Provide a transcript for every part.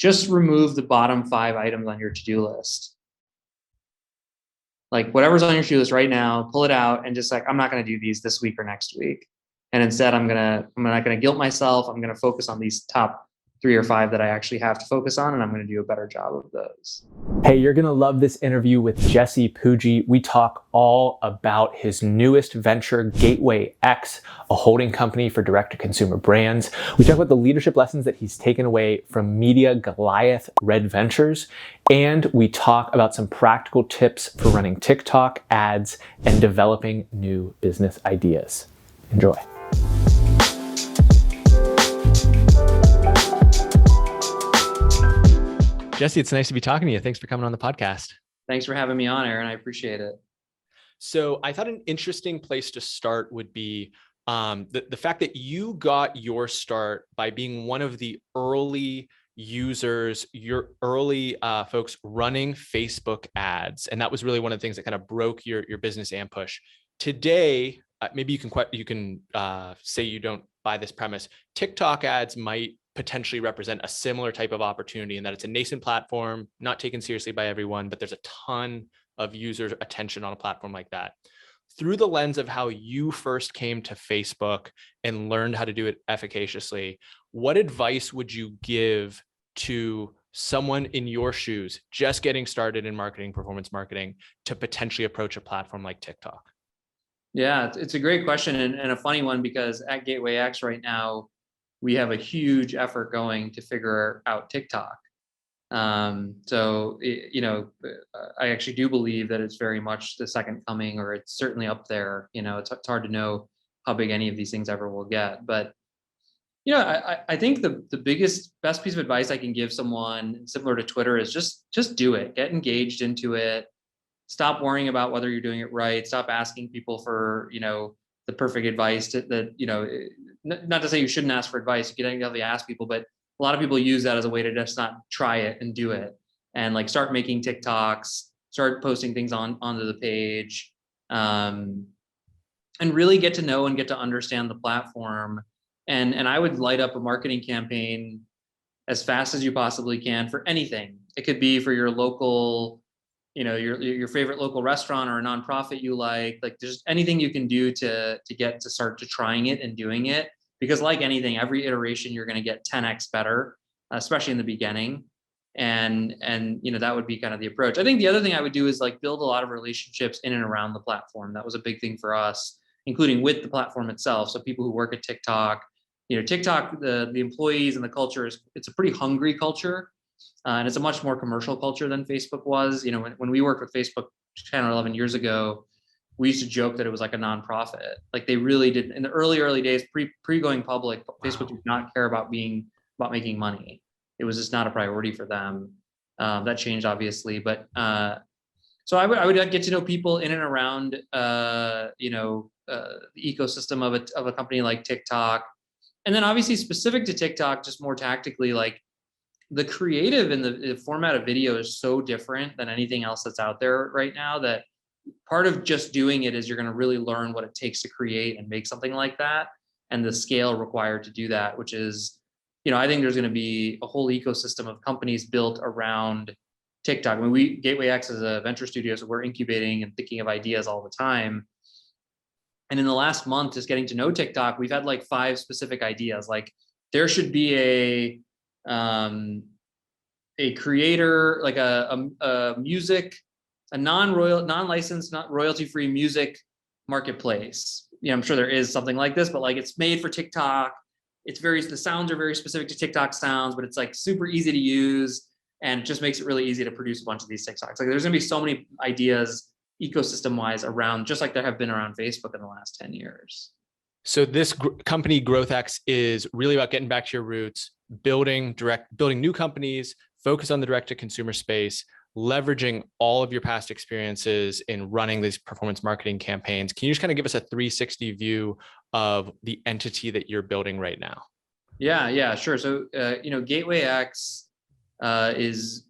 just remove the bottom 5 items on your to-do list. Like whatever's on your to-do list right now, pull it out and just like, I'm not going to do these this week or next week. And instead I'm not going to guilt myself. I'm going to focus on these top 3 or 5 that I actually have to focus on, and I'm going to do a better job of those. Hey, you're going to love this interview with Jesse Pujji. We talk all about his newest venture, Gateway X, a holding company for direct-to-consumer brands. We talk about the leadership lessons that he's taken away from Media Goliath Red Ventures, and we talk about some practical tips for running TikTok ads and developing new business ideas. Enjoy. Jesse, it's nice to be talking to you. Thanks for coming on the podcast. Thanks for having me on, Aaron. I appreciate it. So I thought an interesting place to start would be the fact that you got your start by being one of the early users, your early folks running Facebook ads. And that was really one of the things that kind of broke your business Ampush. Today, maybe you can say you don't buy this premise. TikTok ads might potentially represent a similar type of opportunity in that it's a nascent platform, not taken seriously by everyone, but there's a ton of user attention on a platform like that. Through the lens of how you first came to Facebook and learned how to do it efficaciously, what advice would you give to someone in your shoes, just getting started in marketing, performance marketing, to potentially approach a platform like TikTok? Yeah, it's a great question and a funny one, because at Gateway X right now, we have a huge effort going to figure out TikTok. I actually do believe that it's very much the second coming, or it's certainly up there. It's hard to know how big any of these things ever will get. But, I think the best piece of advice I can give someone, similar to Twitter, is just do it. Get engaged into it. Stop worrying about whether you're doing it right. Stop asking people for, the perfect advice not to say you shouldn't ask for advice. You can definitely ask people, but a lot of people use that as a way to just not try it and do it, and like start making TikToks, start posting things onto the page, and really get to know and get to understand the platform. And I would light up a marketing campaign as fast as you possibly can for anything. It could be for your local, your favorite local restaurant or a nonprofit you like there's anything you can do to get to start to trying it and doing it, because like anything, every iteration you're going to get 10x better, especially in the beginning. And that would be kind of the approach. I think the other thing I would do is build a lot of relationships in and around the platform. That was a big thing for us, including with the platform itself. So people who work at TikTok, TikTok, the employees and the culture it's a pretty hungry culture. And it's a much more commercial culture than Facebook was. When we worked with Facebook 10 or 11 years ago, we used to joke that it was like a nonprofit. They really did in the early days, pre going public. Facebook did not care about making money. It was just not a priority for them. That changed obviously, but so I would get to know people in and around the ecosystem of a company like TikTok, and then obviously specific to TikTok, just more tactically, the creative and the format of video is so different than anything else that's out there right now, that part of just doing it is you're going to really learn what it takes to create and make something like that, and the scale required to do that, which is, I think there's going to be a whole ecosystem of companies built around TikTok. I mean, Gateway X is a venture studio, so we're incubating and thinking of ideas all the time. And in the last month, just getting to know TikTok, we've had 5 specific ideas. There should be a creator, a music, a non-licensed, not royalty-free music marketplace. I'm sure there is something like this, but it's made for TikTok. The sounds are very specific to TikTok sounds, but it's super easy to use, and it just makes it really easy to produce a bunch of these TikToks. There's gonna be so many ideas ecosystem-wise around, just like there have been around Facebook in the last 10 years. So this company GrowthX is really about getting back to your roots, building new companies, focus on the direct-to-consumer space, leveraging all of your past experiences in running these performance marketing campaigns. Can you just kind of give us a 360 view of the entity that you're building right now? Yeah, sure. So, Gateway X is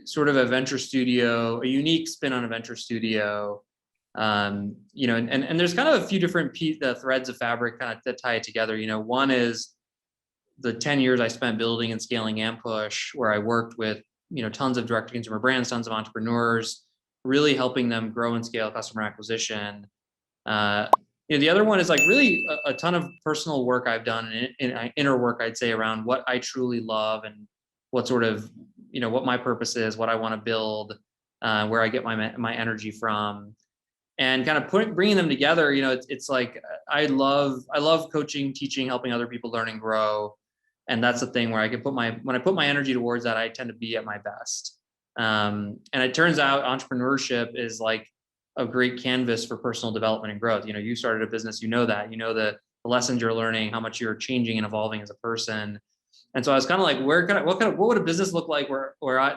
sort of a venture studio, a unique spin on a venture studio. And there's kind of a few different threads of fabric kind of that tie it together. One is the 10 years I spent building and scaling Ampush, where I worked with, tons of direct to consumer brands, tons of entrepreneurs, really helping them grow and scale customer acquisition. The other one is like really a ton of personal work I've done in inner work, I'd say, around what I truly love and what sort of, what my purpose is, what I want to build, where I get my energy from, and kind of bringing them together. It's like I love coaching, teaching, helping other people learn and grow, and that's the thing where I can when I put my energy towards that, I tend to be at my best. And it turns out entrepreneurship is like a great canvas for personal development and growth. You started a business, that, the lessons you're learning, how much you're changing and evolving as a person. And so I was kind of like, what would a business look like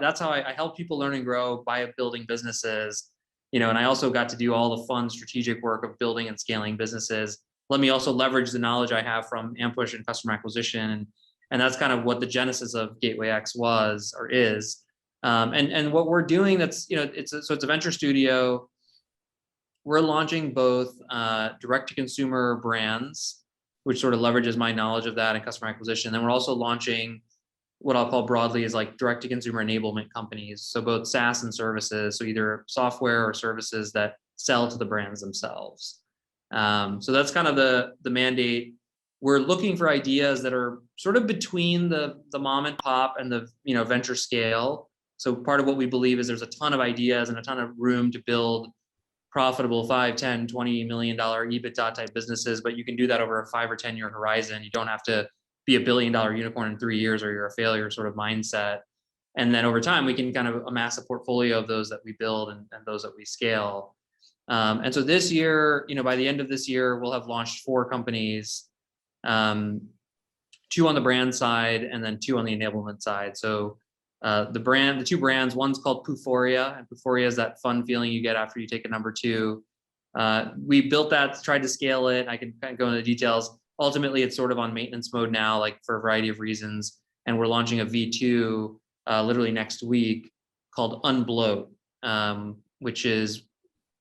that's how I help people learn and grow by building businesses, and I also got to do all the fun strategic work of building and scaling businesses. Let me also leverage the knowledge I have from Ampush and customer acquisition. And that's kind of what the genesis of Gateway X was or is. And what we're doing, that's, it's a venture studio. We're launching both direct to consumer brands, which sort of leverages my knowledge of that and customer acquisition. Then we're also launching what I'll call broadly is like direct to consumer enablement companies. So both SaaS and services, so either software or services that sell to the brands themselves. So that's kind of the mandate. We're looking for ideas that are sort of between the mom and pop and the venture scale. So part of what we believe is there's a ton of ideas and a ton of room to build profitable 5, 10, $20 million EBITDA type businesses, but you can do that over a 5 or 10 year horizon. You don't have to be $1 billion unicorn in 3 years or you're a failure sort of mindset. And then over time, we can kind of amass a portfolio of those that we build and those that we scale. And so this year, by the end of this year, we'll have launched 4 companies, 2 on the brand side and then 2 on the enablement side. So the 2 brands, one's called Puforia, and Puforia is that fun feeling you get after you take a number 2. We built that, tried to scale it. I can kind of go into the details. Ultimately, it's sort of on maintenance mode now, like for a variety of reasons. And we're launching a V2 literally next week called Unbloat, which is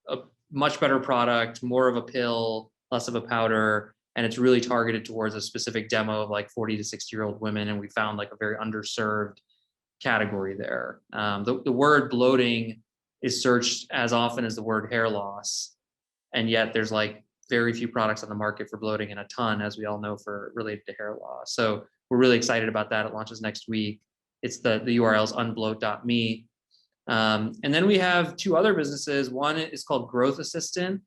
a much better product, more of a pill, less of a powder. And it's really targeted towards a specific demo of like 40 to 60-year-old women. And we found like a very underserved category there. The word bloating is searched as often as the word hair loss. And yet there's like very few products on the market for bloating and a ton, as we all know, for related to hair loss. So we're really excited about that. It launches next week. It's the URL is unbloat.me. And then we have 2 other businesses. One is called Growth Assistant.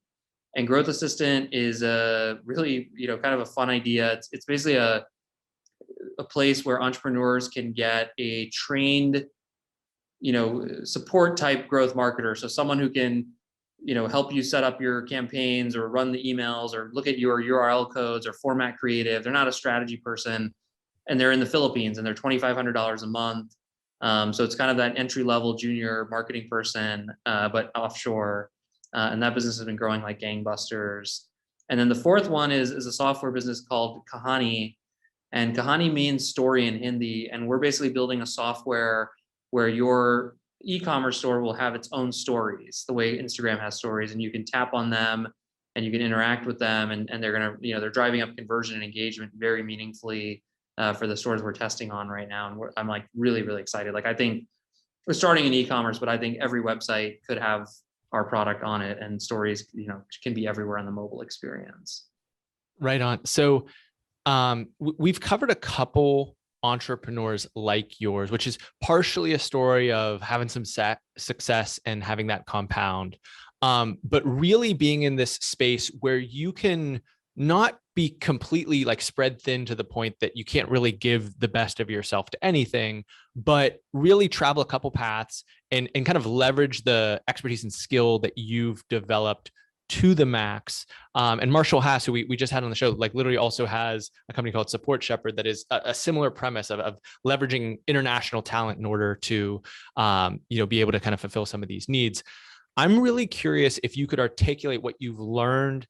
And Growth Assistant is a really, kind of a fun idea. It's basically a place where entrepreneurs can get a trained, support type growth marketer. So someone who can, help you set up your campaigns or run the emails or look at your URL codes or format creative. They're not a strategy person, and they're in the Philippines and they're $2,500 a month. So it's kind of that entry level junior marketing person, but offshore. And that business has been growing like gangbusters. And then the 4th one is a software business called Kahani. And Kahani means story in Hindi. And we're basically building a software where your e-commerce store will have its own stories, the way Instagram has stories, and you can tap on them and you can interact with them. And they're going to, they're driving up conversion and engagement very meaningfully for the stores we're testing on right now. And I'm like really, really excited. Like, I think we're starting in e-commerce, but I think every website could have our product on it, and stories, can be everywhere on the mobile experience. Right on. So we've covered a couple entrepreneurs like yours, which is partially a story of having some success and having that compound, but really being in this space where you can not be completely like spread thin to the point that you can't really give the best of yourself to anything, but really travel a couple paths and kind of leverage the expertise and skill that you've developed to the max. And Marshall Haas, who we just had on the show, like literally also has a company called Support Shepherd that is a similar premise of leveraging international talent in order to be able to kind of fulfill some of these needs. I'm really curious if you could articulate what you've learned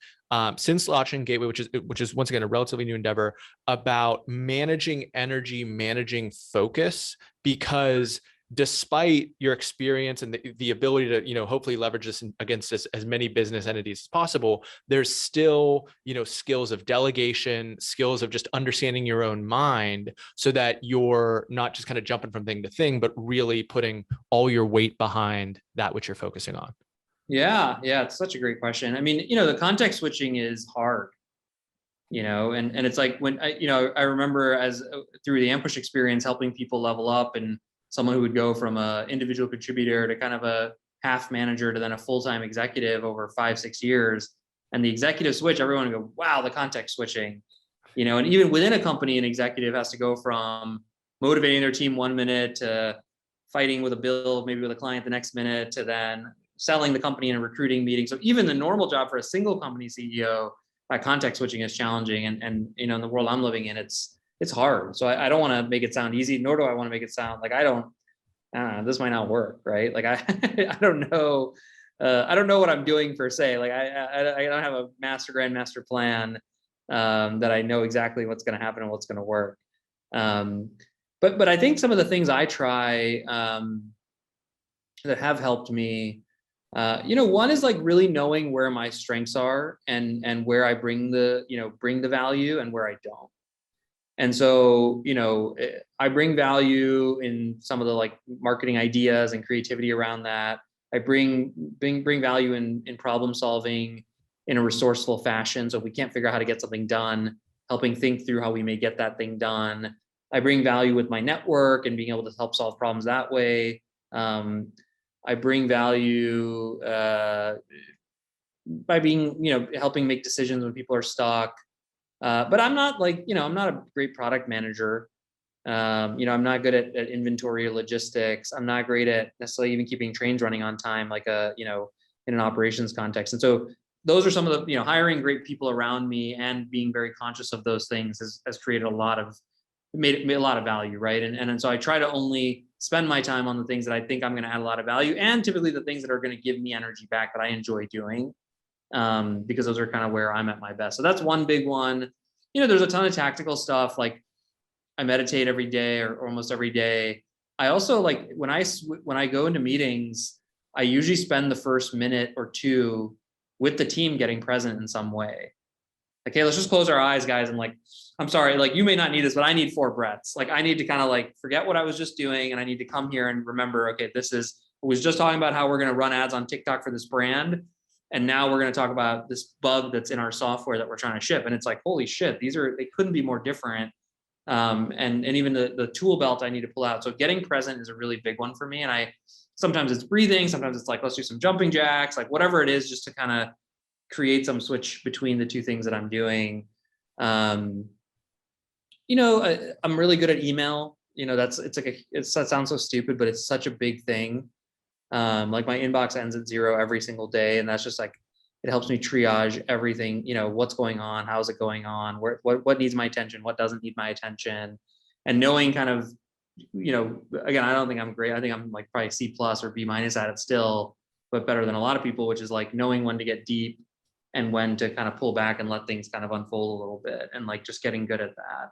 since launching Gateway, which is once again a relatively new endeavor, about managing energy, managing focus, because despite your experience and the ability to, hopefully leverage this against as many business entities as possible, there's still, skills of delegation, skills of just understanding your own mind so that you're not just kind of jumping from thing to thing, but really putting all your weight behind that which you're focusing on. Yeah. It's such a great question. I mean, the context switching is hard, and it's like when I remember through the Ampush experience, helping people level up, and someone who would go from a individual contributor to kind of a half manager to then a full-time executive over 5-6 years. And the executive switch, everyone would go, wow, the context switching, and even within a company, an executive has to go from motivating their team 1 minute to fighting with a bill, maybe with a client the next minute, to then selling the company in a recruiting meeting. So even the normal job for a single company CEO, context switching is challenging. And in the world I'm living in, it's hard. So I don't want to make it sound easy, nor do I want to make it sound like this might not work, right? Like I don't know. I don't know what I'm doing per se. Like I don't have a grandmaster plan that I know exactly what's going to happen and what's going to work. But I think some of the things I try that have helped me, one is like really knowing where my strengths are and where I bring the value and where I don't. And so, I bring value in some of the like marketing ideas and creativity around that. I bring value in problem solving in a resourceful fashion. So if we can't figure out how to get something done, helping think through how we may get that thing done. I bring value with my network and being able to help solve problems that way. I bring value by being, helping make decisions when people are stuck. But I'm not I'm not a great product manager. I'm not good at inventory or logistics. I'm not great at necessarily even keeping trains running on time, like in an operations context. And so those are some of the, hiring great people around me and being very conscious of those things has created made a lot of value, right? And so I try to only spend my time on the things that I think I'm going to add a lot of value, and typically the things that are going to give me energy back that I enjoy doing, because those are kind of where I'm at my best. So that's one big one. There's a ton of tactical stuff. Like I meditate every day or almost every day. I also like when I go into meetings, I usually spend the first minute or two with the team getting present in some way. Like, hey, let's just close our eyes, guys. And like, I'm sorry, like you may not need this, but I need 4 breaths. Like I need to kind of like forget what I was just doing. And I need to come here and remember, okay, I was just talking about how we're going to run ads on TikTok for this brand. And now we're going to talk about this bug that's in our software that we're trying to ship. And it's like, holy shit, they couldn't be more different. And even the tool belt I need to pull out. So getting present is a really big one for me. And sometimes it's breathing, sometimes it's like, let's do some jumping jacks, like whatever it is, just to kind of create some switch between the two things that I'm doing. I'm really good at email. That sounds so stupid, but it's such a big thing. Like my inbox ends at 0 every single day. And that's just like, it helps me triage everything, what's going on, how's it going on, what needs my attention, what doesn't need my attention, and knowing kind of, again, I don't think I'm great. I think I'm like probably C+ or B- at it still, but better than a lot of people, which is like knowing when to get deep and when to kind of pull back and let things kind of unfold a little bit, and like just getting good at that.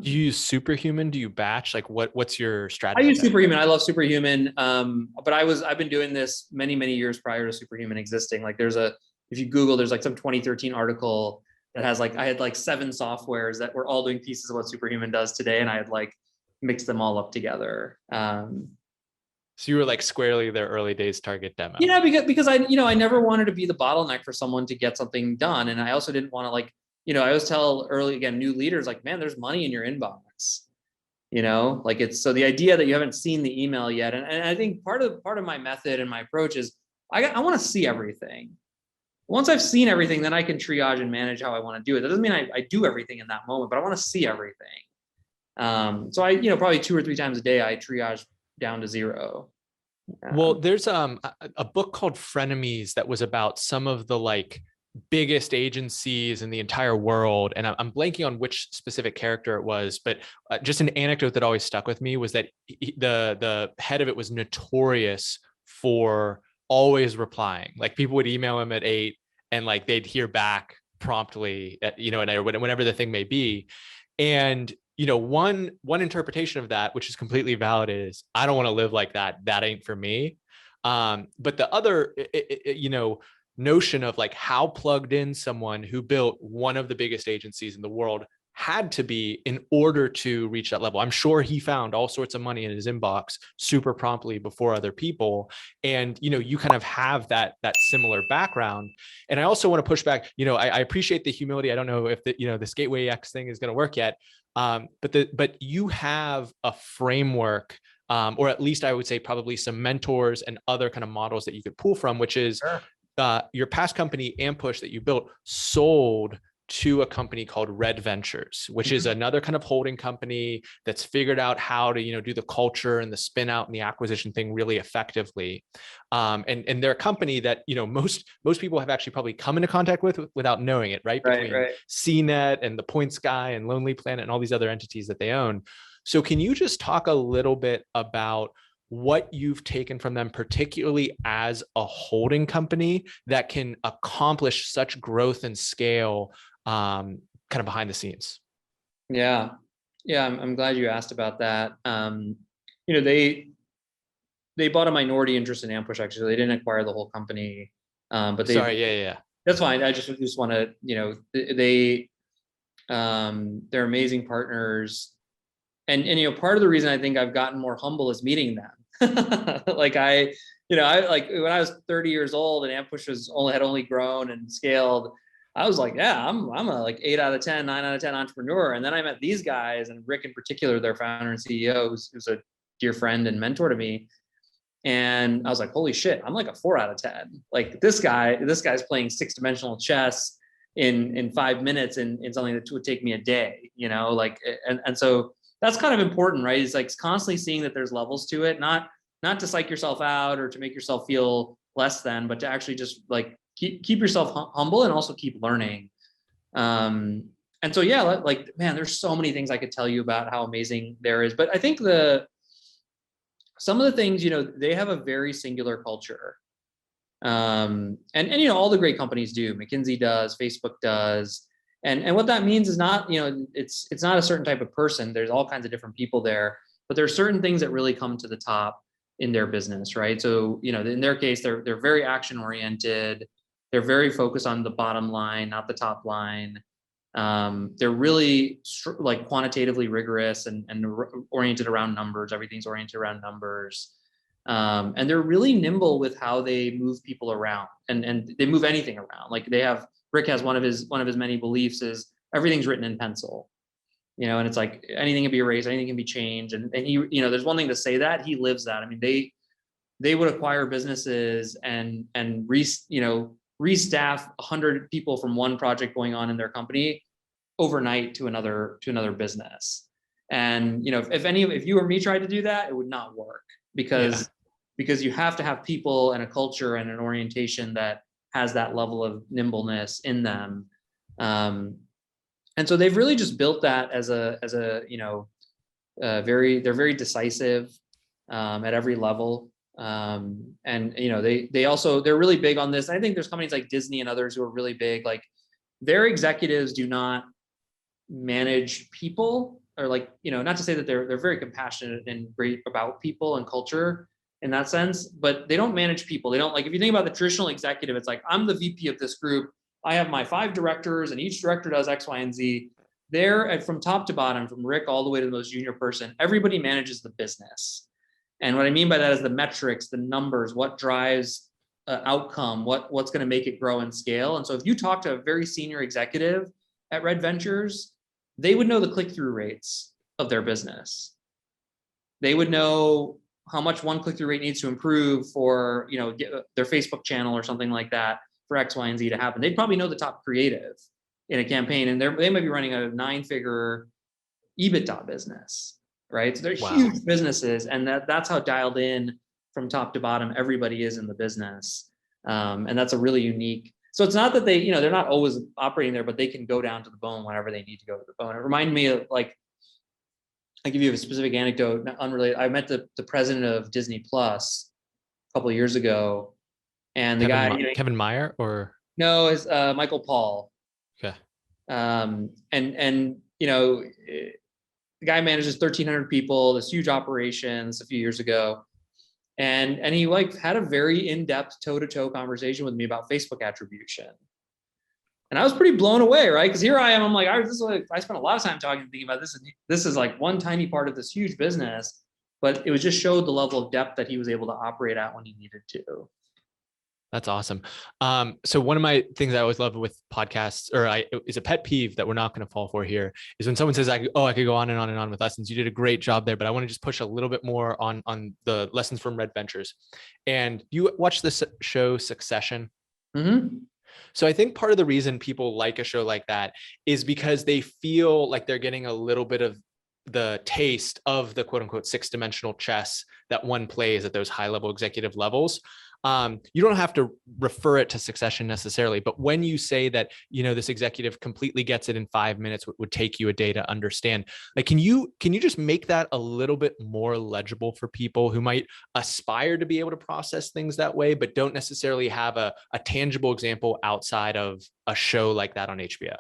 Do you use Superhuman? Do you batch? Like what's your I strategy use there? Superhuman. I love Superhuman. But I've been doing this many, many years prior to Superhuman existing. Like if you Google, there's like some 2013 article that has like, I had like 7 softwares that were all doing pieces of what Superhuman does today. And I had like mixed them all up together. So you were like squarely their early days target demo. Yeah, because I never wanted to be the bottleneck for someone to get something done. And I also didn't want to like, I always tell new leaders, like, man, there's money in your inbox. Like so the idea that you haven't seen the email yet. And I think part of my method and my approach is I want to see everything. Once I've seen everything, then I can triage and manage how I want to do it. That doesn't mean I do everything in that moment, but I want to see everything. So I, probably 2 or 3 times a day, I triage down to 0. Well, there's a book called Frenemies that was about some of the like biggest agencies in the entire world. And I'm blanking on which specific character it was, but just an anecdote that always stuck with me was that the head of it was notorious for always replying. Like people would email him at 8 and like they'd hear back promptly at, whenever the thing may be. And one interpretation of that, which is completely valid, is I don't want to live like that. That ain't for me. But the other, notion of like how plugged in someone who built one of the biggest agencies in the world had to be in order to reach that level. I'm sure he found all sorts of money in his inbox super promptly before other people. And, you kind of have that similar background. And I also want to push back, I appreciate the humility. I don't know if this Gateway X thing is going to work yet. But you have a framework, or at least I would say probably some mentors and other kind of models that you could pull from, which is your past company, Ampush, that you built, sold to a company called Red Ventures, which is another kind of holding company that's figured out how to, do the culture and the spin out and the acquisition thing really effectively. And they're a company that, most people have actually probably come into contact with without knowing it, right? Between CNET and the Point Sky and Lonely Planet and all these other entities that they own. So can you just talk a little bit about what you've taken from them, particularly as a holding company that can accomplish such growth and scale, kind of behind the scenes? Yeah. I'm glad you asked about that. They bought a minority interest in Ampush. Actually, they didn't acquire the whole company. But they, yeah. That's fine. I just want to, they're amazing partners. And part of the reason I think I've gotten more humble is meeting them. Like I like when I was 30 years old and Ampush had only grown and scaled, I was like, yeah, I'm a like 8 out of 10, 9 out of 10 entrepreneur. And then I met these guys, and Rick in particular, their founder and CEO, who's a dear friend and mentor to me. And I was like, holy shit, I'm like a 4 out of 10. Like this guy's playing 6-dimensional chess in 5 minutes in something that would take me a day, and so that's kind of important, right? It's like constantly seeing that there's levels to it, not to psych yourself out or to make yourself feel less than, but to actually just like keep yourself humble and also keep learning. And so, yeah, like, man, there's so many things I could tell you about how amazing there is, but I think some of the things, they have a very singular culture. And all the great companies do. McKinsey does, Facebook does. And what that means is not, it's not a certain type of person. There's all kinds of different people there, but there are certain things that really come to the top in their business, right? So, in their case, they're very action oriented. They're very focused on the bottom line, not the top line. They're really like quantitatively rigorous and oriented around numbers. Everything's oriented around numbers. And they're really nimble with how they move people around, and they move anything around. Like Rick has one of his many beliefs is everything's written in pencil, and it's like anything can be erased, anything can be changed. And he, there's one thing to say that, he lives that. I mean, they would acquire businesses and restaff 100 people from one project going on in their company overnight to another business. And if you or me tried to do that, it would not work, because you have to have people and a culture and an orientation that has that level of nimbleness in them. And so they've really just built that as a they're very decisive at every level. And they're really big on this. I think there's companies like Disney and others who are really big. Like their executives do not manage people, or not to say that they're very compassionate and great about people and culture in that sense, but they don't manage people. They don't, like, if you think about the traditional executive, it's like, I'm the VP of this group. I have my 5 directors and each director does X, Y, and Z. They're from top to bottom, from Rick all the way to the most junior person, everybody manages the business. And what I mean by that is the metrics, the numbers, what drives outcome, what's going to make it grow and scale. And so if you talk to a very senior executive at Red Ventures, they would know the click-through rates of their business. They would know how much one click-through rate needs to improve for, their Facebook channel or something like that for X, Y, and Z to happen. They'd probably know the top creative in a campaign, and they might be running a 9-figure EBITDA business, right? So they're huge businesses, and that's how dialed in from top to bottom everybody is in the business. And that's a really unique. So it's not that they're not always operating there, but they can go down to the bone whenever they need to go to the bone. It reminded me of, like, I'll give you a specific anecdote, unrelated. I met the president of Disney Plus a couple of years ago, and the Kevin Meyer, or no, is Michael Paull. Okay. And the guy manages 1,300 people, this huge operations a few years ago. And he like had a very in-depth toe-to-toe conversation with me about Facebook attribution. And I was pretty blown away, right? Because here I am, I'm like, I spent a lot of time talking and thinking about this. And this is like one tiny part of this huge business, but it was just showed the level of depth that he was able to operate at when he needed to. That's awesome. So one of my things I always love with podcasts, is a pet peeve that we're not going to fall for here, is when someone says, I could go on and on and on with lessons. You did a great job there, but I want to just push a little bit more on the lessons from Red Ventures. And you watch this show Succession. Mm-hmm. So I think part of the reason people like a show like that is because they feel like they're getting a little bit of the taste of the quote unquote 6-dimensional chess that one plays at those high level executive levels. You don't have to refer it to Succession necessarily, but when you say that, this executive completely gets it in 5 minutes, what would take you a day to understand, like, can you just make that a little bit more legible for people who might aspire to be able to process things that way, but don't necessarily have a tangible example outside of a show like that on HBO?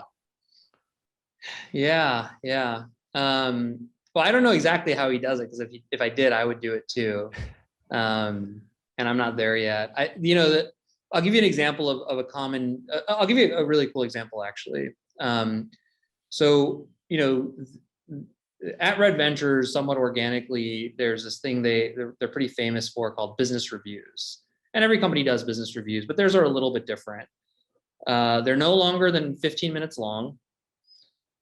Yeah. Well, I don't know exactly how he does it, because if I did, I would do it too. And I'm not there yet. I'll give you an example of a common. I'll give you a really cool example, actually. So at Red Ventures, somewhat organically, there's this thing they're pretty famous for called business reviews, and every company does business reviews, but theirs are a little bit different. They're no longer than 15 minutes long.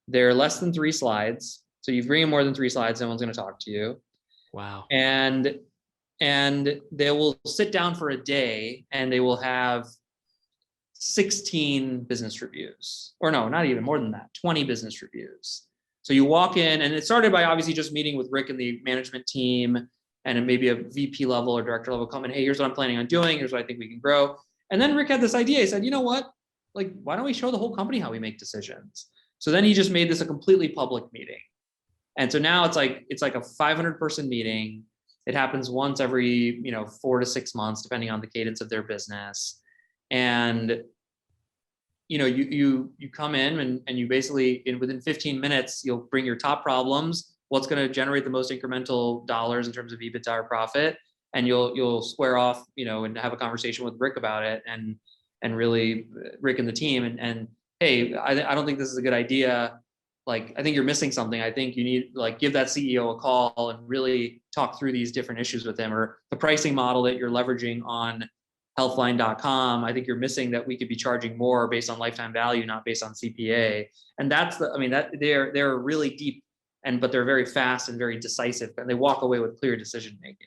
They're less than 3 slides. So you bring in more than 3 slides, no one's going to talk to you. Wow. And they will sit down for a day and they will have 16 business reviews, or no, not even more than that, 20 business reviews. So you walk in, and it started by obviously just meeting with Rick and the management team, and maybe a VP level or director level come in, hey, here's what I'm planning on doing. Here's what I think we can grow. And then Rick had this idea. He said, you know what? Like, why don't we show the whole company how we make decisions? So then he just made this a completely public meeting. And so now it's like a 500 person meeting. It happens once every 4 to 6 months, depending on the cadence of their business. And you come in and you basically within 15 minutes you'll bring your top problems, what's going to generate the most incremental dollars in terms of EBITDA or profit, and you'll square off and have a conversation with Rick about it, and really Rick and the team, and hey, I don't think this is a good idea. Like, I think you're missing something. I think you need give that CEO a call and really talk through these different issues with him, or the pricing model that you're leveraging on healthline.com. I think you're missing that we could be charging more based on lifetime value, not based on CPA. And that they're really deep, but they're very fast and very decisive, and they walk away with clear decision making.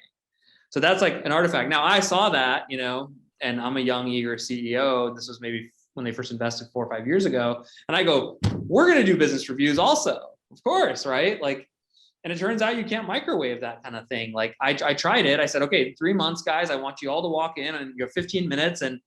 So that's like an artifact. Now I saw that, and I'm a young, eager CEO. This was maybe when they first invested 4 or 5 years ago. And I go, we're going to do business reviews also, of course, right? And it turns out you can't microwave that kind of thing. Like I tried it. I said, okay, 3 months, guys, I want you all to walk in and you have 15 minutes. And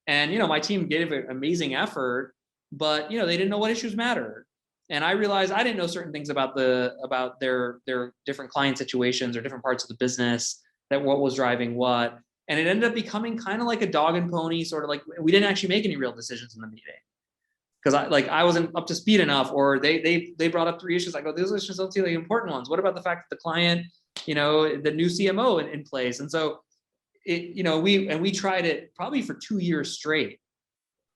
my team gave an amazing effort, but they didn't know what issues mattered. And I realized I didn't know certain things about their different client situations or different parts of the business, that what was driving what. And it ended up becoming kind of like a dog and pony, sort of like we didn't actually make any real decisions in the meeting, because I wasn't up to speed enough, or they brought up 3 issues. I go, those issues don't seem like important ones. What about the fact that the client, the new CMO in place? And so we tried it probably for 2 years straight.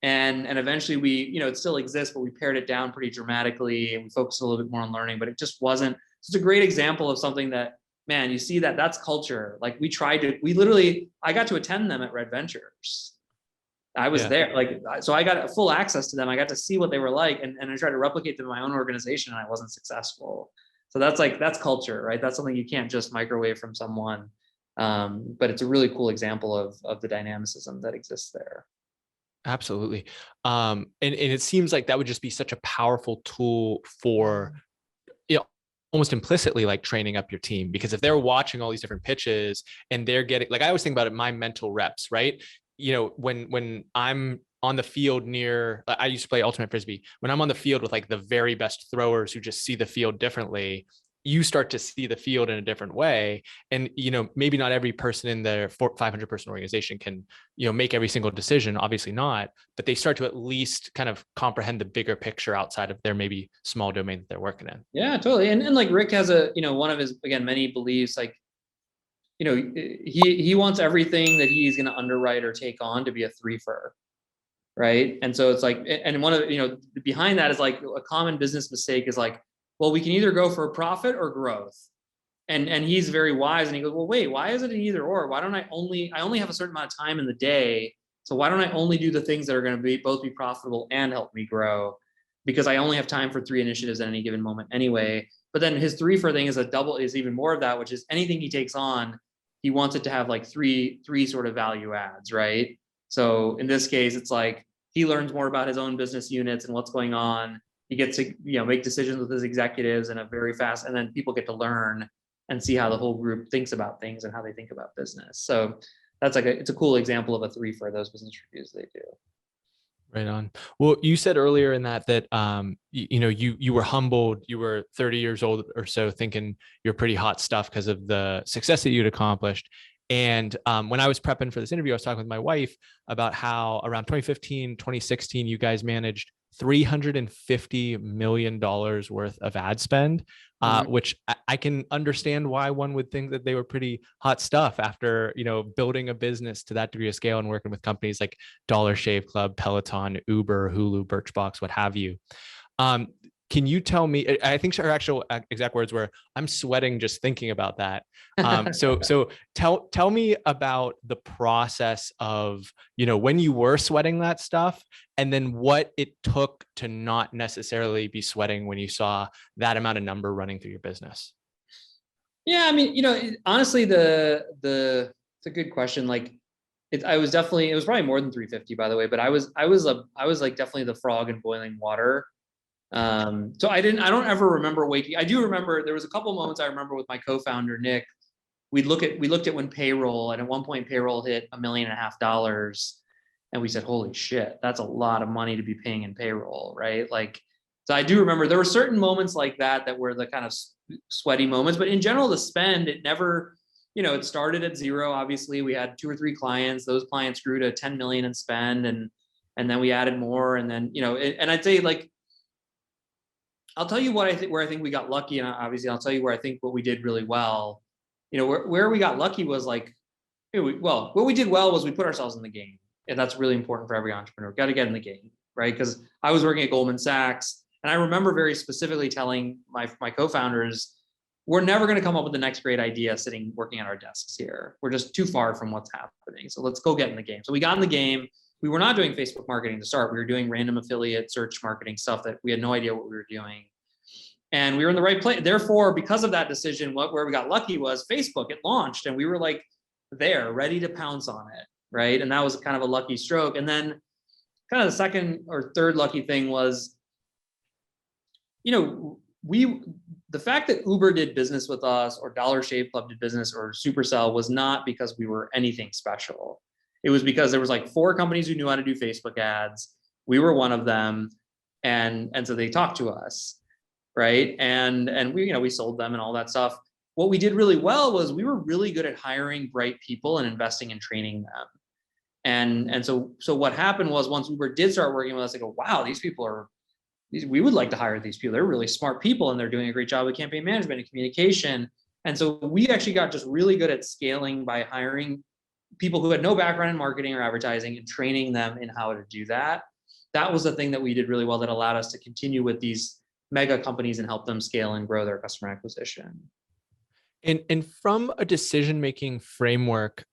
And eventually it still exists, but we pared it down pretty dramatically, and we focused a little bit more on learning, but it just wasn't. It's a great example of something that, man, you see that's culture. Like I got to attend them at Red Ventures. I was there, so I got full access to them. I got to see what they were like, and I tried to replicate them in my own organization, and I wasn't successful. So that's culture, right? That's something you can't just microwave from someone. But it's a really cool example of the dynamicism that exists there. Absolutely. And it seems like that would just be such a powerful tool for, almost implicitly, like training up your team, because if they're watching all these different pitches and they're getting, like, I always think about it, my mental reps, right? When I'm on the field I used to play ultimate frisbee. When I'm on the field with like the very best throwers who just see the field differently, you start to see the field in a different way. And, maybe not every person in their 500 person organization can, make every single decision, obviously not, but they start to at least kind of comprehend the bigger picture outside of their maybe small domain that they're working in. Yeah, totally. And like Rick has one of his, again, many beliefs, like, he wants everything that he's going to underwrite or take on to be a three-fer. Right. And so it's like, and one of, behind that is like a common business mistake is like, well, we can either go for profit or growth. And he's very wise. And he goes, well, wait, why is it an either or? Why don't I only have a certain amount of time in the day. So why don't I only do the things that are going to both be profitable and help me grow? Because I only have time for 3 initiatives at any given moment anyway. But then his three-fer thing is even more of that, which is anything he takes on, he wants it to have like three sort of value adds, right? So in this case, it's like he learns more about his own business units and what's going on. He gets to make decisions with his executives in a very fast, and then people get to learn and see how the whole group thinks about things and how they think about business. So that's like it's a cool example of a three-fer those business reviews they do. Right on. Well, you said earlier in that you were humbled. You were 30 years old or so, thinking you're pretty hot stuff because of the success that you'd accomplished. And when I was prepping for this interview, I was talking with my wife about how around 2015, 2016, you guys managed $350 million worth of ad spend, which I can understand why one would think that they were pretty hot stuff after, building a business to that degree of scale and working with companies like Dollar Shave Club, Peloton, Uber, Hulu, Birchbox, what have you. Can you tell me, I think her actual exact words were, I'm sweating just thinking about that. So tell me about the process of, when you were sweating that stuff, and then what it took to not necessarily be sweating when you saw that amount of number running through your business. Yeah, I mean, honestly, it's a good question. Like, it was probably more than 350, by the way, but I was like definitely the frog in boiling water. So I don't ever remember waking. I do remember there was a couple of moments I remember with my co-founder Nick. We looked at when payroll, and at one point payroll hit $1.5 million, and we said, holy shit, that's a lot of money to be paying in payroll, right? Like, so I do remember there were certain moments like that were the kind of sweaty moments, but in general, the spend, it never, it started at zero. Obviously, we had 2 or 3 clients. Those clients grew to 10 million in spend, and then we added more, and then and I'd say, like, I'll tell you where I think we got lucky, and obviously I'll tell you where I think what we did really well. Where we got lucky was like, what we did well was we put ourselves in the game, and that's really important for every entrepreneur. Got to get in the game, right? Because I was working at Goldman Sachs, and I remember very specifically telling my co-founders, we're never going to come up with the next great idea sitting working at our desks here. We're just too far from what's happening. So let's go get in the game. So we got in the game. We were not doing Facebook marketing to start. We were doing random affiliate search marketing stuff that we had no idea what we were doing. And we were in the right place. Therefore, because of that decision, where we got lucky was Facebook. It launched, and we were like there, ready to pounce on it, right? And that was kind of a lucky stroke. And then kind of the second or third lucky thing was, the fact that Uber did business with us, or Dollar Shave Club did business, or Supercell, was not because we were anything special. It was because there was like 4 companies who knew how to do Facebook ads. We were one of them. And so they talked to us, right? And we sold them and all that stuff. What we did really well was we were really good at hiring bright people and investing in training them. And so what happened was, once Uber did start working with us, I go, wow, we would like to hire these people. They're really smart people, and they're doing a great job with campaign management and communication. And so we actually got just really good at scaling by hiring people who had no background in marketing or advertising and training them in how to do that. That was the thing that we did really well that allowed us to continue with these mega companies and help them scale and grow their customer acquisition. And from a decision-making framework,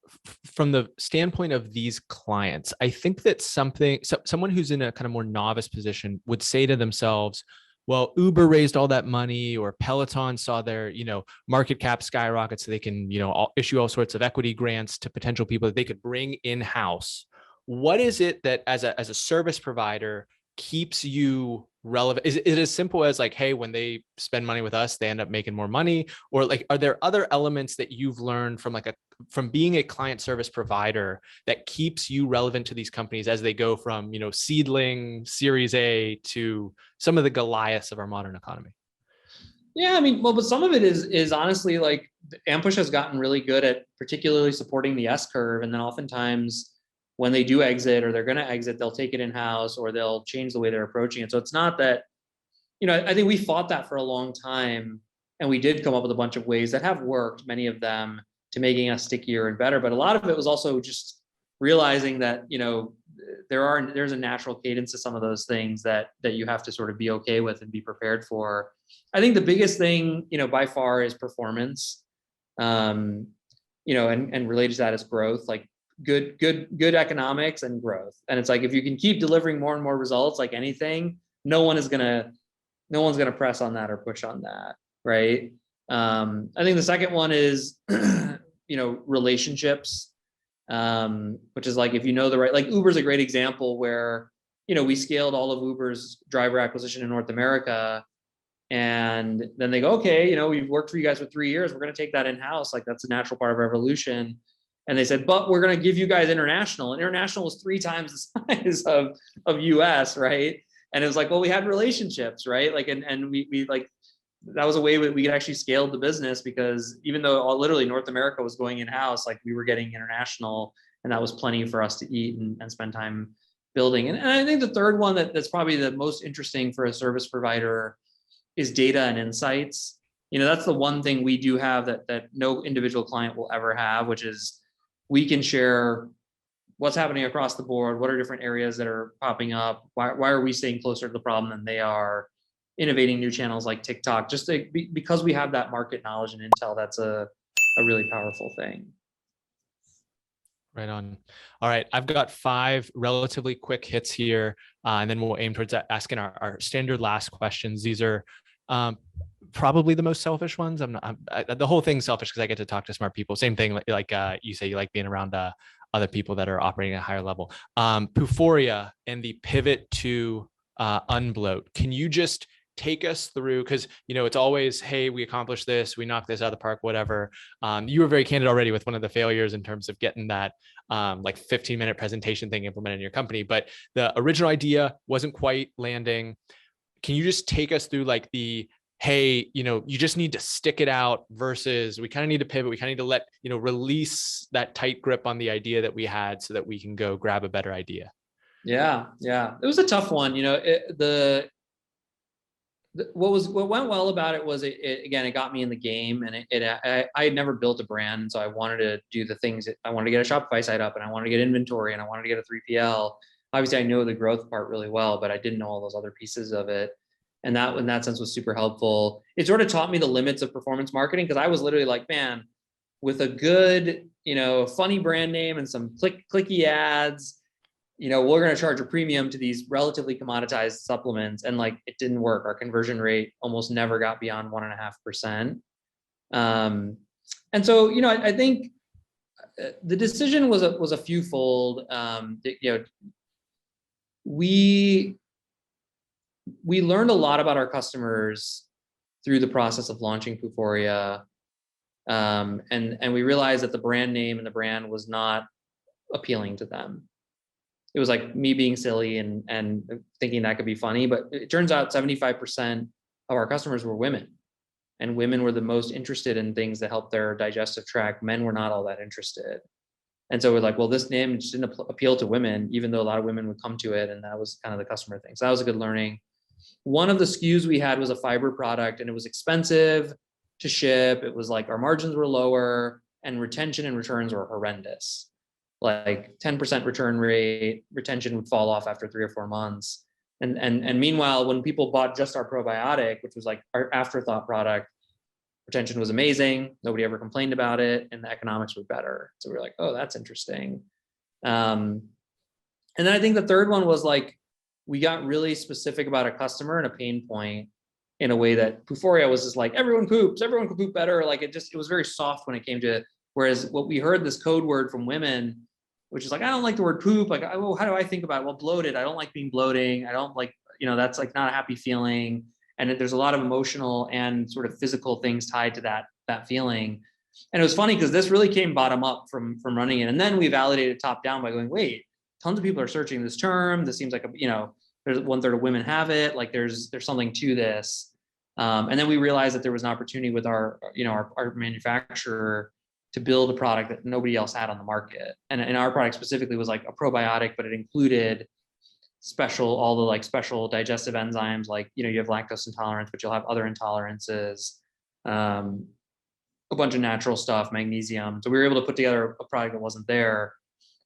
from the standpoint of these clients, I think that someone who's in a kind of more novice position would say to themselves, well, Uber raised all that money, or Peloton saw their, market cap skyrocket, so they can, issue all sorts of equity grants to potential people that they could bring in-house. What is it that as a service provider keeps you relevant? Is it as simple as like, hey, when they spend money with us, they end up making more money? Or like, are there other elements that you've learned from being a client service provider that keeps you relevant to these companies as they go from, seedling, Series A, to some of the Goliaths of our modern economy? Yeah, I mean, well, but some of it is honestly like Ampush has gotten really good at particularly supporting the S curve, and then oftentimes when they do exit or they're going to exit, they'll take it in house or they'll change the way they're approaching it. So it's not that, I think we fought that for a long time, and we did come up with a bunch of ways that have worked, many of them, to making us stickier and better. But a lot of it was also just realizing that there's a natural cadence to some of those things that you have to sort of be okay with and be prepared for. I think the biggest thing, by far, is performance. And related to that is growth, like good economics and growth. And it's like if you can keep delivering more and more results, like anything, no one's gonna press on that or push on that, right? I think the second one is relationships, which is like if like Uber's a great example where we scaled all of Uber's driver acquisition in North America, and then they go, okay, we've worked for you guys for 3 years, we're going to take that in house, like that's a natural part of our evolution. And they said, but we're going to give you guys international, and international was 3 times the size of US, right? And it was like, well, we had relationships, right? Like, and we like, that was a way we could actually scale the business, because even though literally North America was going in house, like we were getting international, and that was plenty for us to eat and spend time building. And I think the third one that's probably the most interesting for a service provider is data and insights. That's the one thing we do have that no individual client will ever have, which is we can share what's happening across the board, what are different areas that are popping up, why are we staying closer to the problem than they are, innovating new channels like TikTok, just because we have that market knowledge and intel. That's a really powerful thing. Right on. All right, I've got 5 relatively quick hits here, and then we'll aim towards asking our standard last questions. These are probably the most selfish ones. The whole thing's selfish because I get to talk to smart people. Same thing, like you say, you like being around other people that are operating at a higher level. Puforia and the pivot to unbloat. Can you just take us through, because it's always, hey, we accomplished this, we knocked this out of the park, whatever. You were very candid already with one of the failures in terms of getting that like 15-minute presentation thing implemented in your company, but the original idea wasn't quite landing. Can you just take us through like the, hey, you just need to stick it out versus we kind of need to pivot, we kind of need to let, release that tight grip on the idea that we had so that we can go grab a better idea? Yeah. It was a tough one. What went well about it was it got me in the game, and I had never built a brand, and so I wanted to do the things I wanted to get a Shopify site up, and I wanted to get inventory, and I wanted to get a 3PL. Obviously, I know the growth part really well, but I didn't know all those other pieces of it, and that in that sense was super helpful. It sort of taught me the limits of performance marketing, because I was literally like, man, with a good funny brand name and some clicky ads, we're going to charge a premium to these relatively commoditized supplements. And like, it didn't work. Our conversion rate almost never got beyond 1.5%. And so, I think the decision was a fewfold. We learned a lot about our customers through the process of launching Puforia. And we realized that the brand name and the brand was not appealing to them. It was like me being silly and thinking that could be funny, but it turns out 75% of our customers were women, and women were the most interested in things that help their digestive tract. Men were not all that interested. And so we're like, well, this name just didn't appeal to women, even though a lot of women would come to it. And that was kind of the customer thing. So that was a good learning. One of the SKUs we had was a fiber product, and it was expensive to ship. It was like our margins were lower, and retention and returns were horrendous. Like 10% return rate, retention would fall off after 3 or 4 months. And meanwhile, when people bought just our probiotic, which was like our afterthought product, retention was amazing. Nobody ever complained about it, and the economics were better. So we were like, oh, that's interesting. And then I think the third one was like, we got really specific about a customer and a pain point in a way that Puforia was just like, everyone poops, everyone could poop better. Like it was very soft when it came to, whereas what we heard, this code word from women, which is like, I don't like the word poop. Like, well, how do I think about it? Well, bloated. I don't like being bloating. I don't like, that's like not a happy feeling. And there's a lot of emotional and sort of physical things tied to that feeling. And it was funny because this really came bottom up from running it. And then we validated top down by going, wait, tons of people are searching this term. This seems like there's 1/3 of women have it. Like there's something to this. And then we realized that there was an opportunity with our manufacturer to build a product that nobody else had on the market. And our product specifically was like a probiotic, but it included all the like special digestive enzymes, like, you have lactose intolerance, but you'll have other intolerances, a bunch of natural stuff, magnesium. So we were able to put together a product that wasn't there.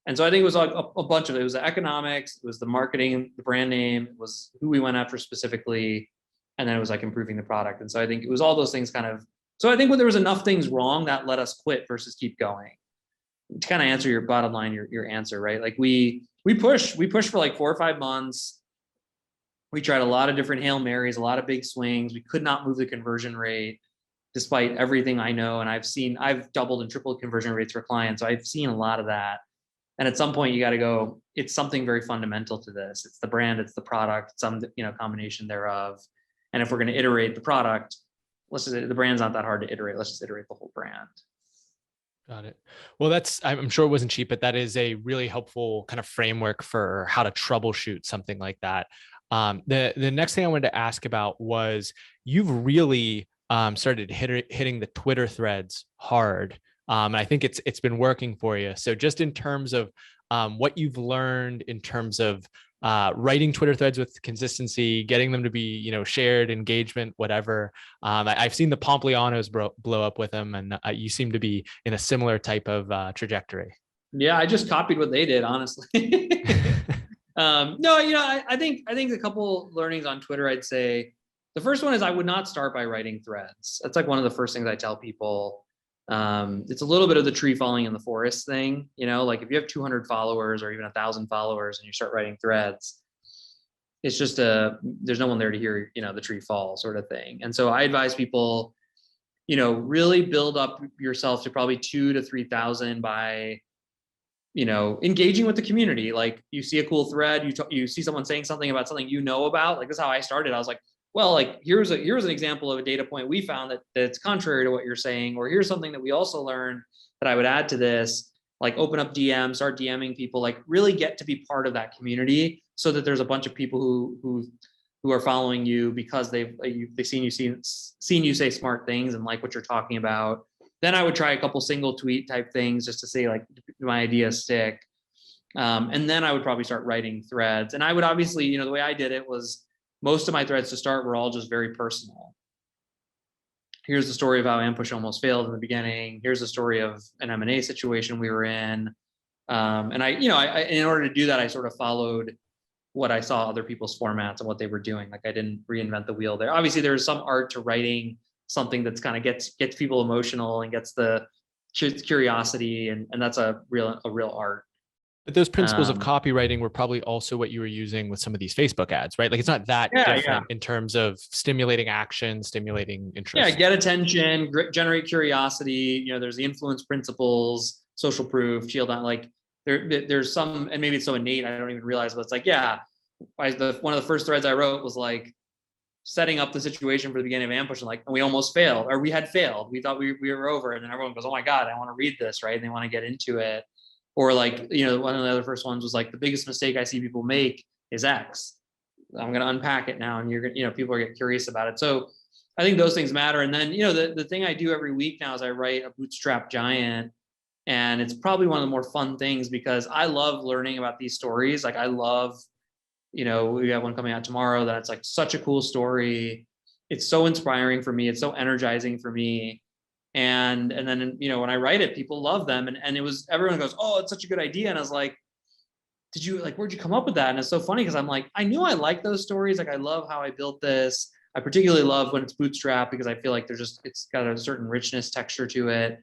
And so I think it was like a bunch of it. It was the economics, it was the marketing, the brand name, it was who we went after specifically, and then it was like improving the product. And so I think it was all those things kind of. So I think when there was enough things wrong, that let us quit versus keep going. To kind of answer your bottom line, your answer, right? Like we pushed for like 4 or 5 months. We tried a lot of different Hail Marys, a lot of big swings. We could not move the conversion rate despite everything I know. And I've doubled and tripled conversion rates for clients. So I've seen a lot of that. And at some point you got to go, it's something very fundamental to this. It's the brand, it's the product, some, combination thereof. And if we're going to iterate the product, the brand's not that hard to iterate. Let's just iterate the whole brand. Got it. Well, I'm sure it wasn't cheap, but that is a really helpful kind of framework for how to troubleshoot something like that. The next thing I wanted to ask about was you've really started hitting the Twitter threads hard. And I think it's been working for you. So just in terms of what you've learned in terms of writing Twitter threads with consistency, getting them to be, shared, engagement, whatever. I've seen the Pomplianos blow up with them, and you seem to be in a similar type of trajectory. Yeah, I just copied what they did, honestly. No, I think a couple learnings on Twitter, I'd say. The first one is I would not start by writing threads. That's like one of the first things I tell people. It's a little bit of the tree falling in the forest thing, like if you have 200 followers or even 1,000 followers and you start writing threads, it's just there's no one there to hear, the tree fall sort of thing. And so I advise people, really build up yourself to probably 2,000 to 3,000 by, engaging with the community. Like you see a cool thread, you see someone saying something about something about, like this is how I started. I was like, well, like here's an example of a data point we found that's contrary to what you're saying, or here's something that we also learned that I would add to this. Like open up DM, start DMing people, like really get to be part of that community, so that there's a bunch of people who are following you because they've seen you say smart things and like what you're talking about. Then I would try a couple single tweet type things just to say like, do my ideas stick? And then I would probably start writing threads. And I would obviously, the way I did it was, most of my threads to start were all just very personal. Here's the story of how Ampush almost failed in the beginning. Here's the story of an M&A situation we were in. And I, in order to do that, I sort of followed what I saw other people's formats and what they were doing. Like I didn't reinvent the wheel there. Obviously, there's some art to writing something that's kind of gets people emotional and gets the curiosity, and that's a real art. But those principles of copywriting were probably also what you were using with some of these Facebook ads, right? Like it's not that different in terms of stimulating action, stimulating interest. Yeah, get attention, generate curiosity. There's the influence principles, social proof, shield on. Like there's some, and maybe it's so innate I don't even realize, but it's like, one of the first threads I wrote was like setting up the situation for the beginning of Ampush, and we almost failed, or we had failed. We thought we were over, and then everyone goes, "Oh my God, I want to read this," right? And they want to get into it. Or like, one of the other first ones was like, the biggest mistake I see people make is X. I'm going to unpack it now, and you're going to, people are getting curious about it. So I think those things matter. And then, the thing I do every week now is I write a bootstrap giant, and it's probably one of the more fun things because I love learning about these stories. Like I love, we have one coming out tomorrow that's like such a cool story. It's so inspiring for me. It's so energizing for me. And then, when I write it, people love them. And it was, everyone goes, "Oh, it's such a good idea." And I was like, where'd you come up with that? And it's so funny because I'm like, I knew I like those stories. Like, I love how I built this. I particularly love when it's bootstrap because I feel like it's got a certain richness, texture to it.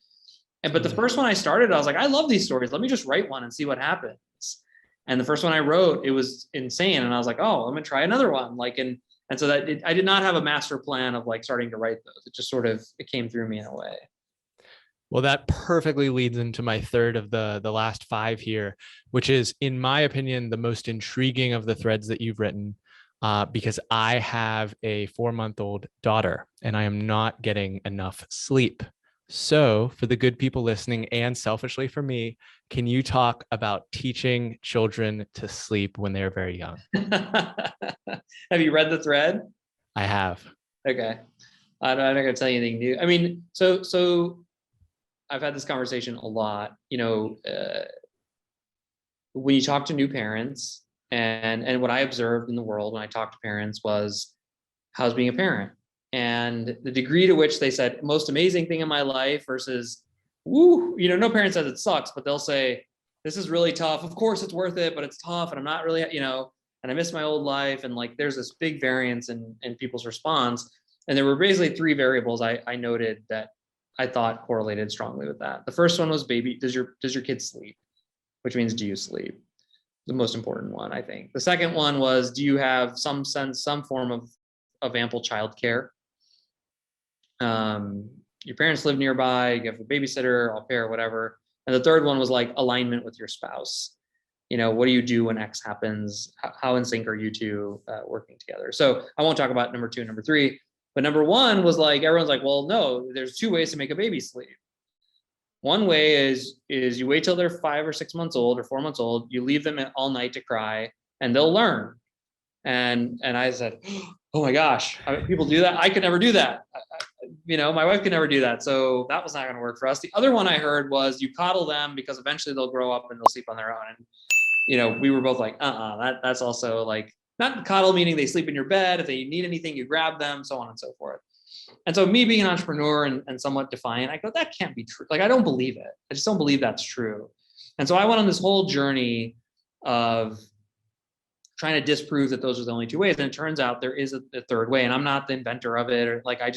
But the first one I started, I was like, I love these stories. Let me just write one and see what happens. And the first one I wrote, it was insane. And I was like, oh, I'm going to try another one. And so I did not have a master plan of like starting to write those. It just sort of, it came through me in a way. Well, that perfectly leads into my third of the last 5 here, which is, in my opinion, the most intriguing of the threads that you've written, because I have a 4-month-old daughter and I am not getting enough sleep. So for the good people listening, and selfishly for me, can you talk about teaching children to sleep when they're very young? Have you read the thread? I have. Okay. I'm not gonna tell you anything new. I mean, so I've had this conversation a lot, when you talk to new parents, and what I observed in the world when I talked to parents was, how's being a parent? And the degree to which they said most amazing thing in my life versus, woo, no parent says it sucks, but they'll say, this is really tough. Of course it's worth it, but it's tough. And I'm not really, and I miss my old life. And like, there's this big variance in people's response. And there were basically three variables I noted that I thought correlated strongly with that. The first one was, baby, does your kid sleep? Which means, do you sleep? The most important one, I think. The second one was, do you have some form of ample childcare? Your parents live nearby, you have a babysitter, au pair, whatever. And the third one was like alignment with your spouse. What do you do when X happens? How in sync are you two working together? So I won't talk about number 2 and number 3, but number 1 was like, everyone's like, well, no, there's 2 ways to make a baby sleep. One way is you wait till they're 5 or 6 months old or 4 months old, you leave them all night to cry, and they'll learn. And I said, oh my gosh, people do that. I could never do that. My wife could never do that. So that was not going to work for us. The other one I heard was, you coddle them because eventually they'll grow up and they'll sleep on their own. And, we were both like, that's also like, not coddle meaning they sleep in your bed. If they need anything, you grab them, so on and so forth. And so me being an entrepreneur and somewhat defiant, I go, that can't be true. Like, I don't believe it. I just don't believe that's true. And so I went on this whole journey of trying to disprove that those are the only 2 ways. And it turns out there is a third way. And I'm not the inventor of it. Or like, I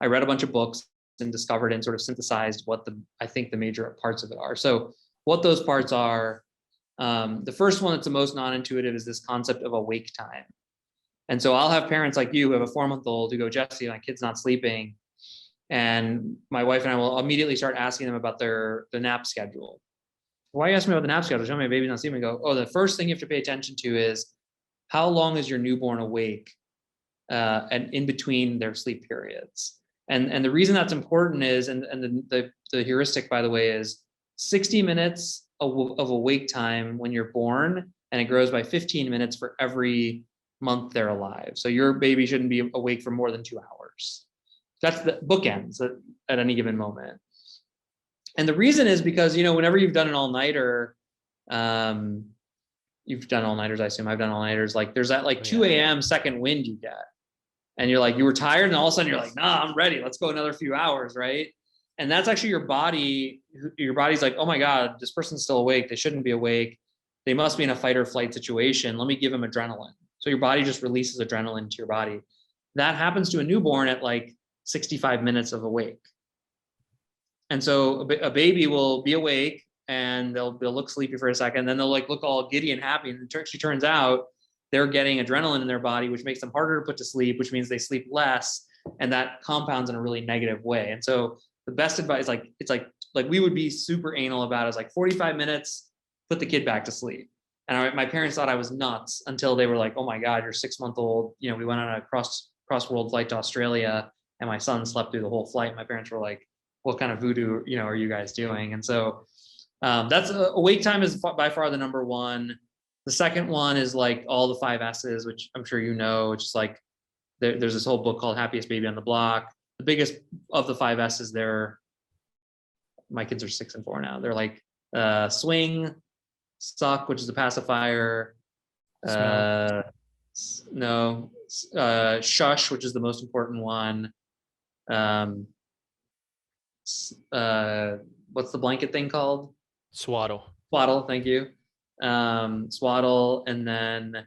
read a bunch of books and discovered and sort of synthesized what I think the major parts of it are. So what those parts are, the first one that's the most non-intuitive is this concept of awake time. And so I'll have parents like you who have a 4-month-old who go, Jesse, my kid's not sleeping. And my wife and I will immediately start asking them about the nap schedule. Why are you asking me about the nap schedule? Show me my baby's not sleeping. Go, oh, the first thing you have to pay attention to is, how long is your newborn awake and in between their sleep periods? And the reason that's important is, and the heuristic, by the way, is 60 minutes of awake time when you're born, and it grows by 15 minutes for every month they're alive. So your baby shouldn't be awake for more than 2 hours. That's the bookends at any given moment. And the reason is because, whenever you've done an all-nighter, you've done all-nighters, I assume I've done all-nighters, like there's that like 2 a.m. second wind you get. And you're like, you were tired, and all of a sudden you're like, nah, I'm ready. Let's go another few hours, right? And that's actually your body's like, oh my God, this person's still awake. They shouldn't be awake. They must be in a fight or flight situation. Let me give them adrenaline. So your body just releases adrenaline to your body. That happens to a newborn at like 65 minutes of awake. And so a baby will be awake and they'll look sleepy for a second. Then they'll like look all giddy and happy. And it actually turns out they're getting adrenaline in their body, which makes them harder to put to sleep, which means they sleep less. And that compounds in a really negative way. And so the best advice, it's like we would be super anal about is like 45 minutes, put the kid back to sleep. And my parents thought I was nuts until they were like, oh my God, you're 6-month-old. We went on a cross world flight to Australia, and my son slept through the whole flight. My parents were like, what kind of voodoo, are you guys doing? And so that's awake time is by far the number 1. The second one is like all the 5 S's, which I'm sure which is like, there's this whole book called Happiest Baby on the Block. The biggest of the 5 S's my kids are 6 and 4 now. They're like swing, suck, which is the pacifier. Shush, which is the most important one. What's the blanket thing called? Swaddle. Thank you. Swaddle, and then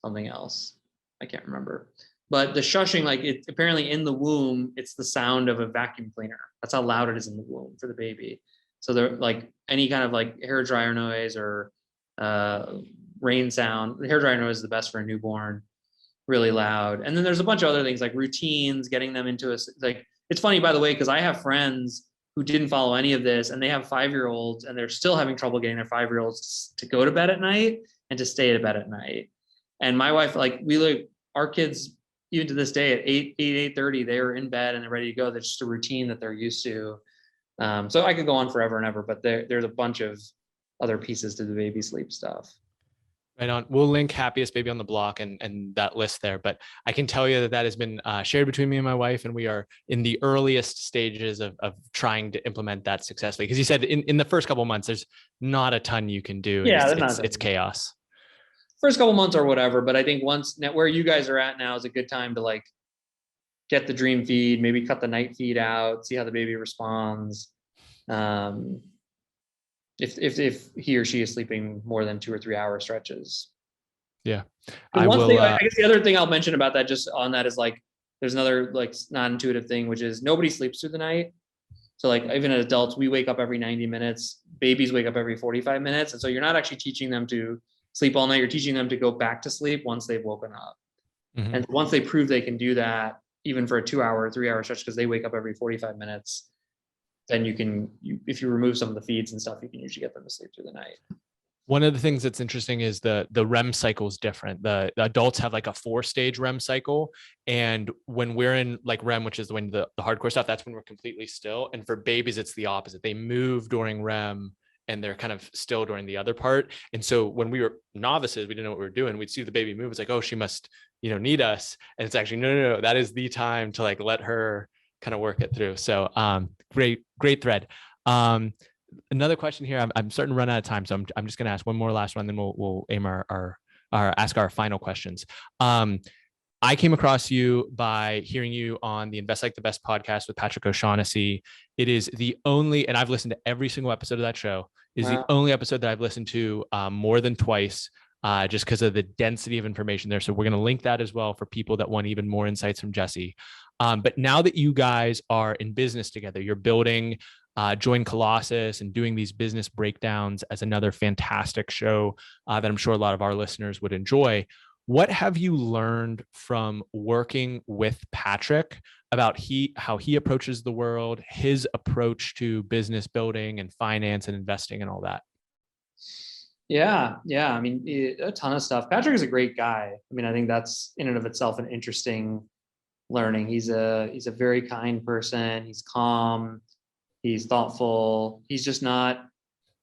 something else. I can't remember. But the shushing, like it apparently in the womb, it's the sound of a vacuum cleaner. That's how loud it is in the womb for the baby. So they're like any kind of like hair dryer noise or rain sound. The hair dryer noise is the best for a newborn, really loud. And then there's a bunch of other things like routines, getting them into it's funny, by the way, because I have friends who didn't follow any of this, and they have 5-year-olds and they're still having trouble getting their 5-year-olds to go to bed at night and to stay to bed at night. And my wife, our kids, even to this day at 8:30, they are in bed and they're ready to go. That's just a routine that they're used to. So I could go on forever and ever, but there's a bunch of other pieces to the baby sleep stuff. Right on. We'll link Happiest Baby on the Block and that list there. But I can tell you that that has been shared between me and my wife, and we are in the earliest stages of trying to implement that successfully. Because you said in the first couple of months, there's not a ton you can do. Yeah, It's chaos. First couple months or whatever, but I think once now where you guys are at now is a good time to like get the dream feed, maybe cut the night feed out, see how the baby responds. If he or she is sleeping more than 2 or 3 hour stretches. Yeah. I guess the other thing I'll mention about that, just on that, is like, there's another like non-intuitive thing, which is nobody sleeps through the night. So like even as adults, we wake up every 90 minutes, babies wake up every 45 minutes. And so you're not actually teaching them to sleep all night. You're teaching them to go back to sleep once they've woken up. Mm-hmm. And once they prove they can do that, even for a 2 hour, 3 hour stretch, because they wake up every 45 minutes, then if you remove some of the feeds and stuff, you can usually get them to sleep through the night. One of the things that's interesting is the REM cycle is different. The adults have like a 4-stage REM cycle. And when we're in like REM, which is when the hardcore stuff, that's when we're completely still. And for babies, it's the opposite. They move during REM and they're kind of still during the other part. And so when we were novices, we didn't know what we were doing. We'd see the baby move. It's like, oh, she must, need us. And it's actually, no. That is the time to like, let her kind of work it through. So great thread. Another question here. I'm starting to run out of time, so I'm just going to ask one more last one, then we'll aim our ask our final questions. I came across you by hearing you on the Invest Like the Best podcast with Patrick O'Shaughnessy. It is the only, and I've listened to every single episode of that show. It is the only episode that I've listened to more than twice, just because of the density of information there. So we're going to link that as well for people that want even more insights from Jesse. But now that you guys are in business together, you're building Join Colossus and doing these business breakdowns as another fantastic show that I'm sure a lot of our listeners would enjoy. What have you learned from working with Patrick about how he approaches the world, his approach to business building and finance and investing and all that? Yeah. I mean, a ton of stuff. Patrick is a great guy. I mean, I think that's in and of itself an interesting learning. He's a very kind person. He's calm. He's thoughtful. He's just not,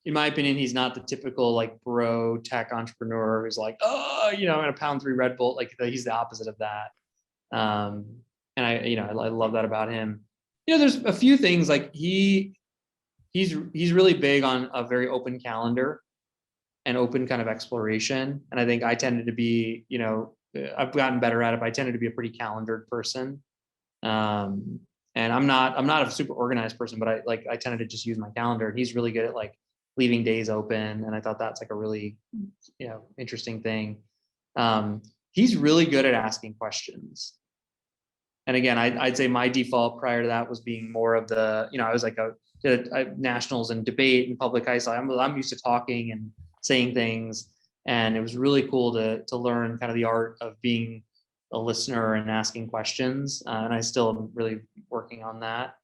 in my opinion, he's not the typical like bro tech entrepreneur who's like, oh, I'm gonna pound 3 Red Bull. Like he's the opposite of that. And I love that about him. There's a few things like he's really big on a very open calendar and open kind of exploration. And I think I tended to be, I've gotten better at it, but I tended to be a pretty calendared person. And I'm not a super organized person, but I tended to just use my calendar. And he's really good at like leaving days open. And I thought that's like a really, interesting thing. He's really good at asking questions. And again, I'd say my default prior to that was being more of the, I was like a nationals and debate and public high school. I'm used to talking and saying things. And it was really cool to learn kind of the art of being a listener and asking questions. And I still am really working on that.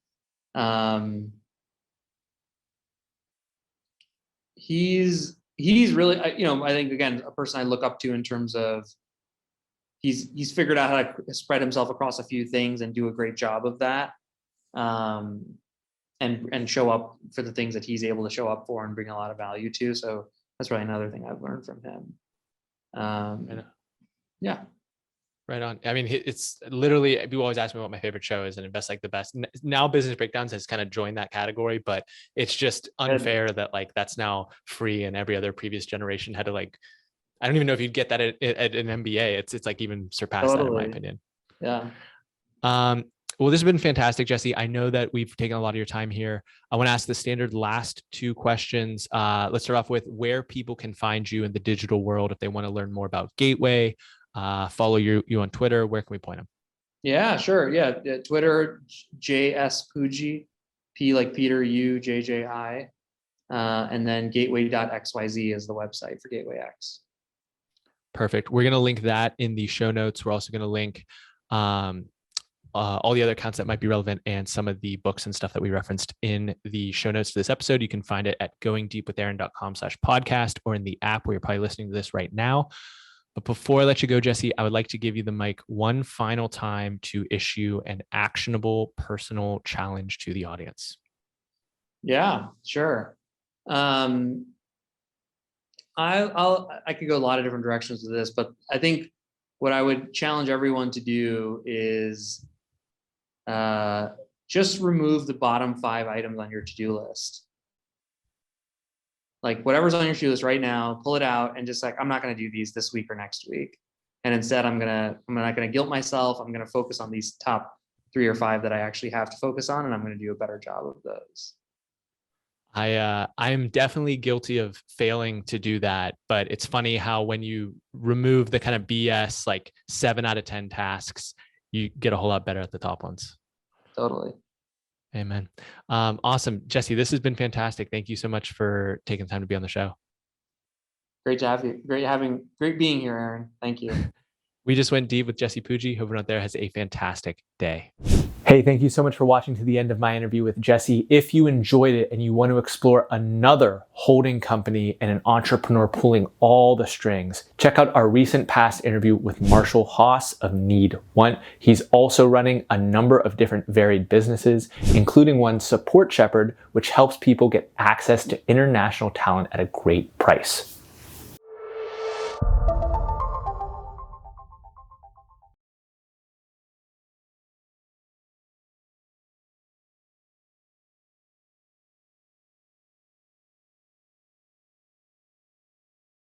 He's really, I think, again, a person I look up to in terms of he's figured out how to spread himself across a few things and do a great job of that. And show up for the things that he's able to show up for and bring a lot of value to. So that's probably another thing I've learned from him. Yeah. Right on. I mean, it's literally, people always ask me what my favorite show is, and Invest Like the Best. Now Business Breakdowns has kind of joined that category, but it's just unfair that like that's now free and every other previous generation had to like, I don't even know if you'd get that at an MBA. It's like even surpassed that in my opinion. Yeah. Well, this has been fantastic, Jesse. I know that we've taken a lot of your time here. I want to ask the standard last 2 questions. Let's start off with where people can find you in the digital world if they want to learn more about Gateway, follow you on Twitter. Where can we point them? Yeah, sure. Yeah. Twitter, JS Pujji, P like Peter, U, JJI. And then gateway.xyz is the website for Gateway X. Perfect. We're going to link that in the show notes. We're also going to link all the other accounts that might be relevant and some of the books and stuff that we referenced in the show notes to this episode. You can find it at goingdeepwithaaron.com/podcast or in the app where you're probably listening to this right now. But before I let you go, Jesse, I would like to give you the mic one final time to issue an actionable personal challenge to the audience. Yeah, sure. I could go a lot of different directions with this, but I think what I would challenge everyone to do is just remove the bottom 5 items on your to-do list. Like whatever's on your to-do list right now, pull it out and just like, I'm not going to do these this week or next week. And instead I'm not going to guilt myself. I'm going to focus on these top 3 or 5 that I actually have to focus on. And I'm going to do a better job of those. I'm definitely guilty of failing to do that, but it's funny how when you remove the kind of BS, like 7 out of 10 tasks, you get a whole lot better at the top ones. Totally. Amen. Awesome. Jesse, this has been fantastic. Thank you so much for taking time to be on the show. Great to have you. Great being here, Aaron. Thank you. We just went deep with Jesse Pujji. Hope everyone out there has a fantastic day. Hey, thank you so much for watching to the end of my interview with Jesse. If you enjoyed it and you want to explore another holding company and an entrepreneur pulling all the strings, check out our recent past interview with Marshall Haas of Need One. He's also running a number of different varied businesses, including one, Support Shepherd, which helps people get access to international talent at a great price.